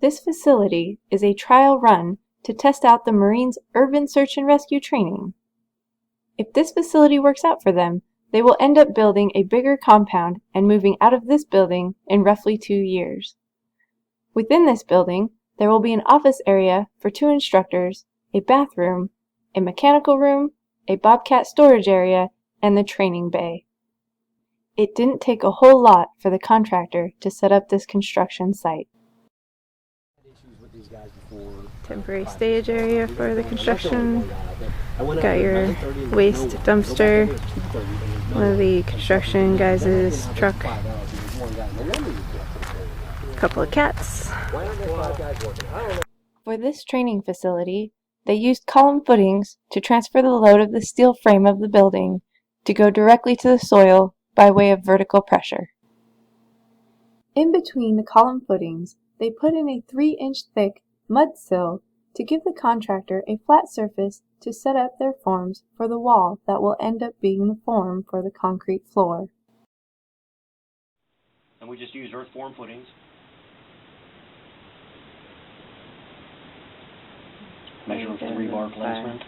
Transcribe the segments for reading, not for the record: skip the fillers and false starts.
This facility is a trial run to test out the Marines' urban search and rescue training. If this facility works out for them, they will end up building a bigger compound and moving out of this building in roughly 2 years. Within this building, there will be an office area for 2 instructors, a bathroom, a mechanical room, a Bobcat storage area, and the training bay. It didn't take a whole lot for the contractor to set up this construction site. Temporary stage area for the construction. Got your waste dumpster, one of the construction guys' truck, a couple of cats. For this training facility, they used column footings to transfer the load of the steel frame of the building to go directly to the soil by way of vertical pressure. In between the column footings, they put in a 3-inch thick mud sill to give the contractor a flat surface to set up their forms for the wall that will end up being the form for the concrete floor. And we just use earth form footings. Measure for the rebar placement.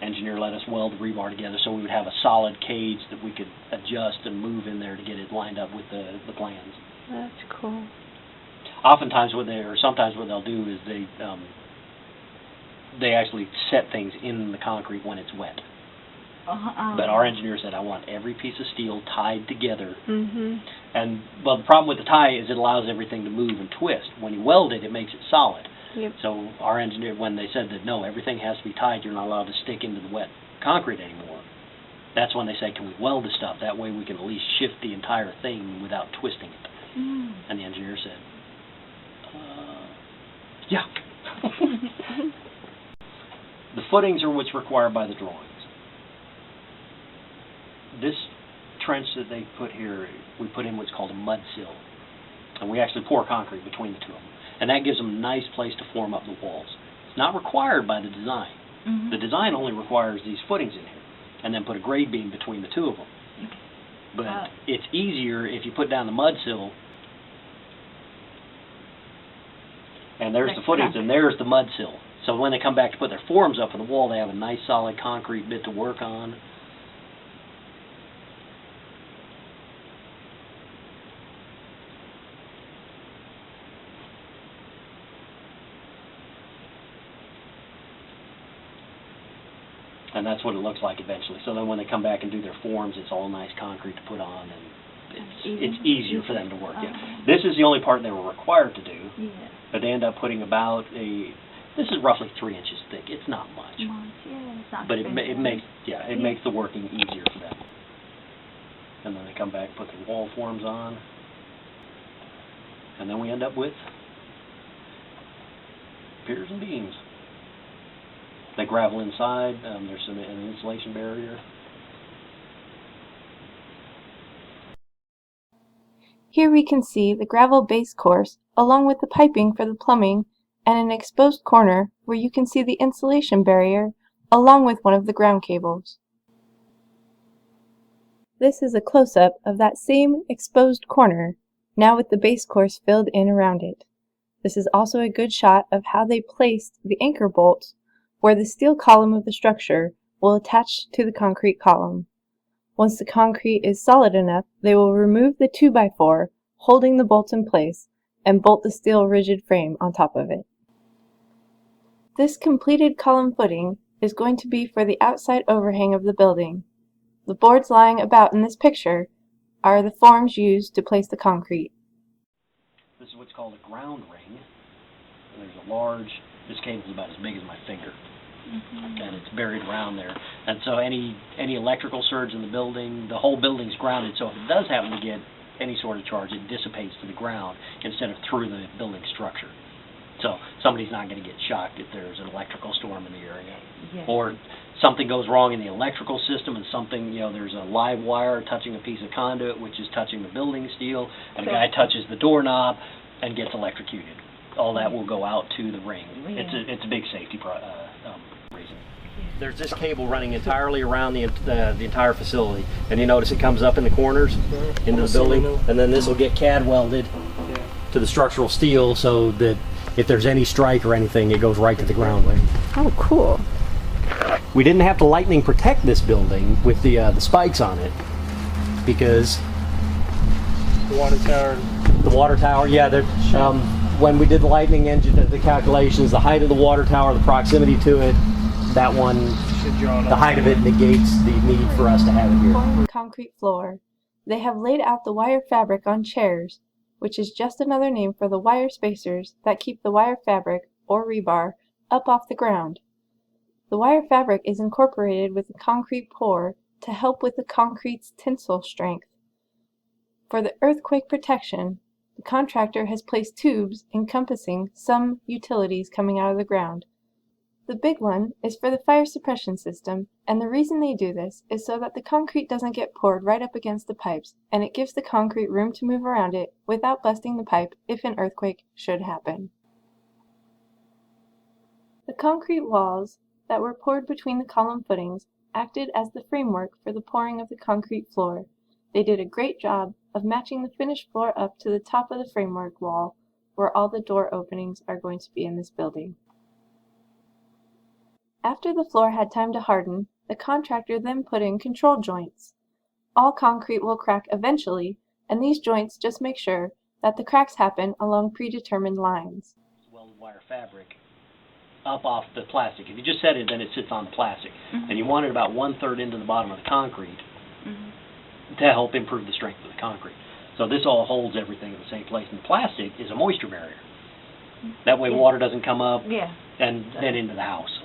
Engineer let us weld the rebar together so we would have a solid cage that we could adjust and move in there to get it lined up with the plans. That's cool. Oftentimes sometimes what they'll do is they actually set things in the concrete when it's wet. But our engineer said, I want every piece of steel tied together. And, well, the problem with the tie is it allows everything to move and twist. When you weld it, it makes it solid. Yep. So our engineer, when they said that, no, everything has to be tied, you're not allowed to stick into the wet concrete anymore, that's when they say, can we weld the stuff? That way we can at least shift the entire thing without twisting it. And the engineer said, yeah. The footings are what's required by the drawings. This trench that they put here, we put in what's called a mud sill. And we actually pour concrete between the two of them. And that gives them a nice place to form up the walls. It's not required by the design. The design only requires these footings in here, and then put a grade beam between the two of them. But it's easier if you put down the mud sill, and there's the footings, and there's the mud sill. So when they come back to put their forms up on the wall, they have a nice solid concrete bit to work on. And that's what it looks like eventually. So then when they come back and do their forms, it's all nice concrete to put on, and it's easier for them to work. This is the only part they were required to do, but they end up putting about this is roughly 3 inches thick. It's not much, but it makes the working easier for them. And then they come back, put their wall forms on, and then we end up with piers and beams. They gravel inside. There's an insulation barrier. Here we can see the gravel base course along with the piping for the plumbing and an exposed corner where you can see the insulation barrier along with one of the ground cables. This is a close-up of that same exposed corner, now with the base course filled in around it. This is also a good shot of how they placed the anchor bolts where the steel column of the structure will attach to the concrete column. Once the concrete is solid enough, they will remove the 2x4 holding the bolts in place and bolt the steel rigid frame on top of it. This completed column footing is going to be for the outside overhang of the building. The boards lying about in this picture are the forms used to place the concrete. This is what's called a ground ring. And there's a large, this cable is about as big as my finger. And it's buried around there. And so any electrical surge in the building, the whole building's grounded, so if it does happen to get any sort of charge, it dissipates to the ground instead of through the building structure. So somebody's not going to get shocked if there's an electrical storm in the area. Or something goes wrong in the electrical system and something, there's a live wire touching a piece of conduit which is touching the building steel, and a guy touches the doorknob and gets electrocuted. All that will go out to the ring. It's a big safety reason. there's this cable running entirely around the entire facility, and you notice it comes up in the corners into the building, and then this will get CAD welded to the structural steel so that if there's any strike or anything, it goes right to the ground lane. Oh, cool. We didn't have to lightning protect this building with the spikes on it because The water tower. the water tower, yeah, when we did the lightning engine, the calculations, the height of the water tower, the proximity to it, that one, the height of it negates the need for us to have it here. Pouring the concrete floor, they have laid out the wire fabric on chairs, which is just another name for the wire spacers that keep the wire fabric, or rebar, up off the ground. The wire fabric is incorporated with the concrete pour to help with the concrete's tensile strength. For the earthquake protection, the contractor has placed tubes encompassing some utilities coming out of the ground. The big one is for the fire suppression system, and the reason they do this is so that the concrete doesn't get poured right up against the pipes, and it gives the concrete room to move around it without busting the pipe if an earthquake should happen. The concrete walls that were poured between the column footings acted as the framework for the pouring of the concrete floor. They did a great job of matching the finished floor up to the top of the framework wall, where all the door openings are going to be in this building. After the floor had time to harden, the contractor then put in control joints. All concrete will crack eventually, and these joints just make sure that the cracks happen along predetermined lines. Welded wire fabric up off the plastic. If you just set it, then it sits on the plastic. And you want it about 1/3 into the bottom of the concrete to help improve the strength of the concrete. So this all holds everything in the same place. And plastic is a moisture barrier. That way water doesn't come up and then into the house.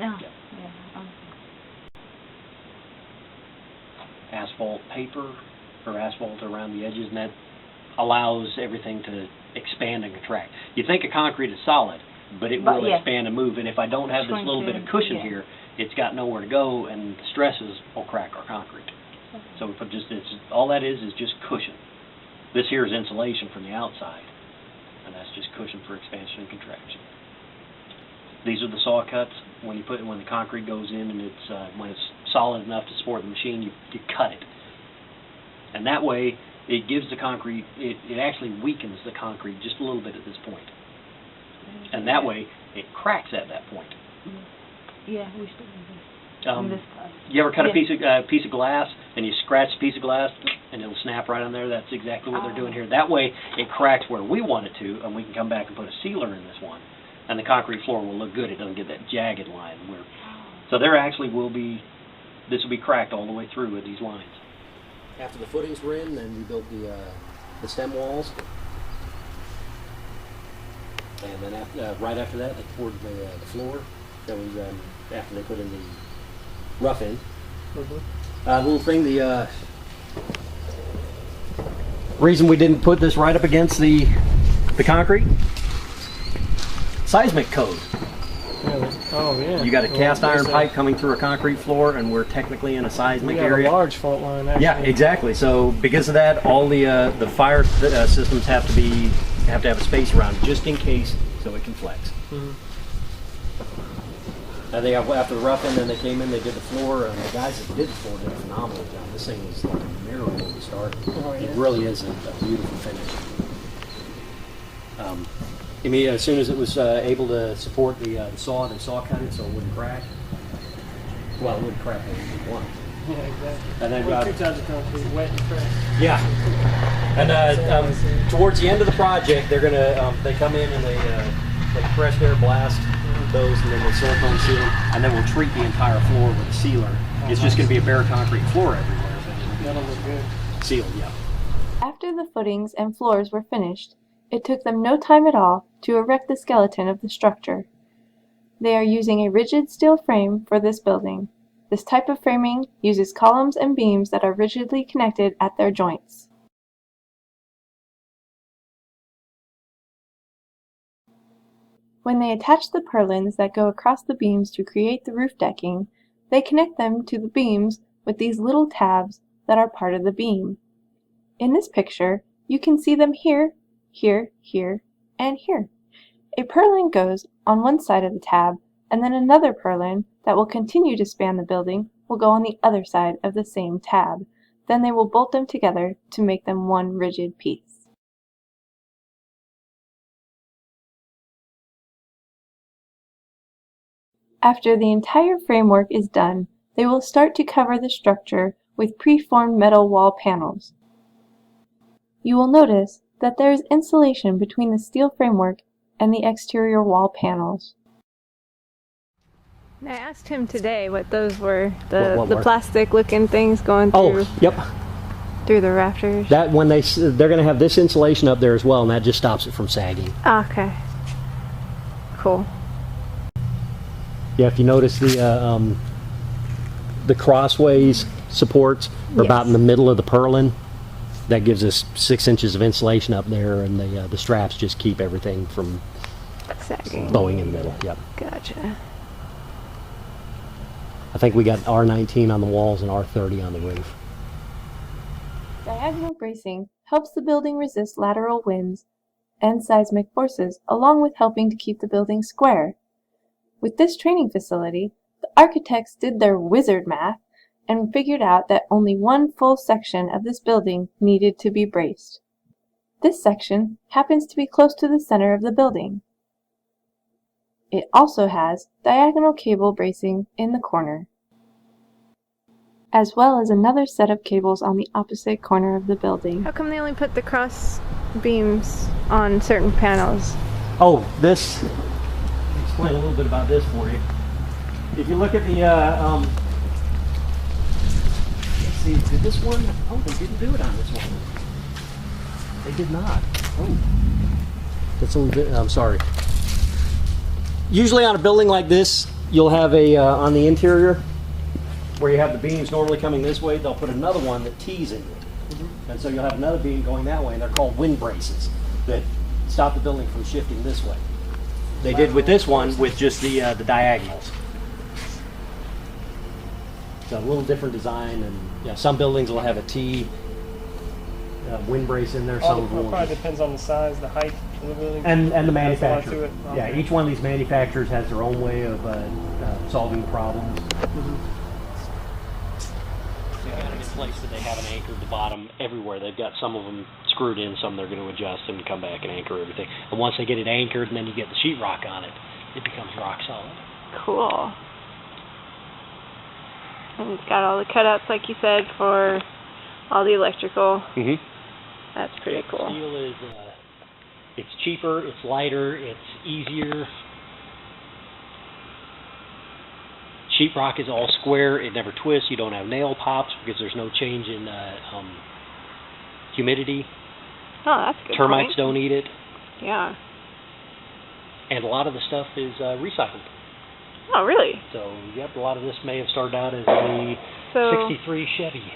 Asphalt paper or asphalt around the edges, and that allows everything to expand and contract. You think a concrete is solid, but it will expand and move, and if I don't have this little bit of cushion here, it's got nowhere to go, and the stresses will crack our concrete. So we put all that is just cushion. This here is insulation from the outside, and that's just cushion for expansion and contraction. These are the saw cuts. When the concrete goes in, and when it's solid enough to support the machine, you cut it, and that way it gives the concrete. It actually weakens the concrete just a little bit at this point, and that way it cracks at that point. Yeah, we still do this. You ever cut a piece of glass and you scratch a piece of glass and it'll snap right on there? That's exactly what they're doing here. That way it cracks where we want it to, and we can come back and put a sealer in this one, and the concrete floor will look good. It doesn't get that jagged line. So there actually will be, this will be cracked all the way through with these lines. After the footings were in, then we built the stem walls. And then right after that, they poured the floor. That was after they put in the rough in. Little thing, the reason we didn't put this right up against the concrete, seismic code. Really? Oh, yeah. You got a cast iron pipe coming through a concrete floor, and we're technically in a seismic area. We have a large fault line, actually. Yeah, exactly. So because of that, all the fire systems have to have a space around it, just in case, so it can flex. And after the rough in, then they came in, they did the floor, and the guys that did the floor did a phenomenal job. This thing was like a mirror when we started. It really is a beautiful finish. I mean, as soon as it was able to support the saw, they saw cut it so it wouldn't crack. Well, it wouldn't crack when you want. Yeah, exactly. And then 2 times of concrete, wet and crack. Yeah. And towards the end of the project, they're gonna they come in and they fresh air blast those, and then they silicone seal them, and then we'll treat the entire floor with a sealer. It's just going to be a bare concrete floor everywhere. That'll look good. Sealed, yeah. After the footings and floors were finished, it took them no time at all to erect the skeleton of the structure. They are using a rigid steel frame for this building. This type of framing uses columns and beams that are rigidly connected at their joints. When they attach the purlins that go across the beams to create the roof decking, they connect them to the beams with these little tabs that are part of the beam. In this picture, you can see them here, here, here, and here. A purlin goes on one side of the tab and then another purlin that will continue to span the building will go on the other side of the same tab. Then they will bolt them together to make them one rigid piece. After the entire framework is done, they will start to cover the structure with preformed metal wall panels. You will notice that there is insulation between the steel framework and the exterior wall panels. I asked him today what those were, the plastic looking things going through, yep. through the rafters. That when they're going to have this insulation up there as well, and that just stops it from sagging. Okay. Cool. Yeah, if you notice the crossways supports are about in the middle of the purlin. That gives us 6 inches of insulation up there, and the straps just keep everything from sagging, bowing in the middle. Yep. Gotcha. I think we got R19 on the walls and R30 on the roof. Diagonal bracing helps the building resist lateral winds and seismic forces, along with helping to keep the building square. With this training facility, the architects did their wizard math and figured out that only one full section of this building needed to be braced. This section happens to be close to the center of the building. It also has diagonal cable bracing in the corner, as well as another set of cables on the opposite corner of the building. How come they only put the cross beams on certain panels? Oh, this, let me explain a little bit about this for you. If you look at the, let's see, did this one, oh, they didn't do it on this one. They did not. Oh, that's a little bit, I'm sorry. Usually on a building like this, you'll have a, on the interior, where you have the beams normally coming this way, they'll put another one that tees in it. And so you'll have another beam going that way, and they're called wind braces that stop the building from shifting this way. They did with this one with just the diagonals. So a little different design, and yeah, some buildings will have a T wind brace in there. Some will. Probably depends on the size, the height of the building, and the manufacturer. Okay. Yeah, each one of these manufacturers has their own way of solving problems. Place that they have an anchor at the bottom everywhere. They've got some of them screwed in, some they're going to adjust and come back and anchor everything. And once they get it anchored and then you get the sheetrock on it, it becomes rock solid. Cool. And it's got all the cutouts, like you said, for all the electrical. Mm-hmm. That's pretty cool. Steel is, it's cheaper, it's lighter, it's easier. Sheetrock is all square, it never twists, you don't have nail pops because there's no change in humidity. Oh, that's good. Termites point. don't eat it. Yeah. And a lot of the stuff is recycled. Oh, really? So, yep, a lot of this may have started out as a 63 Chevy.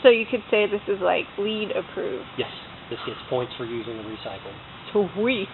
So you could say this is like LEED approved. Yes, this gets points for using the recycled. Sweet.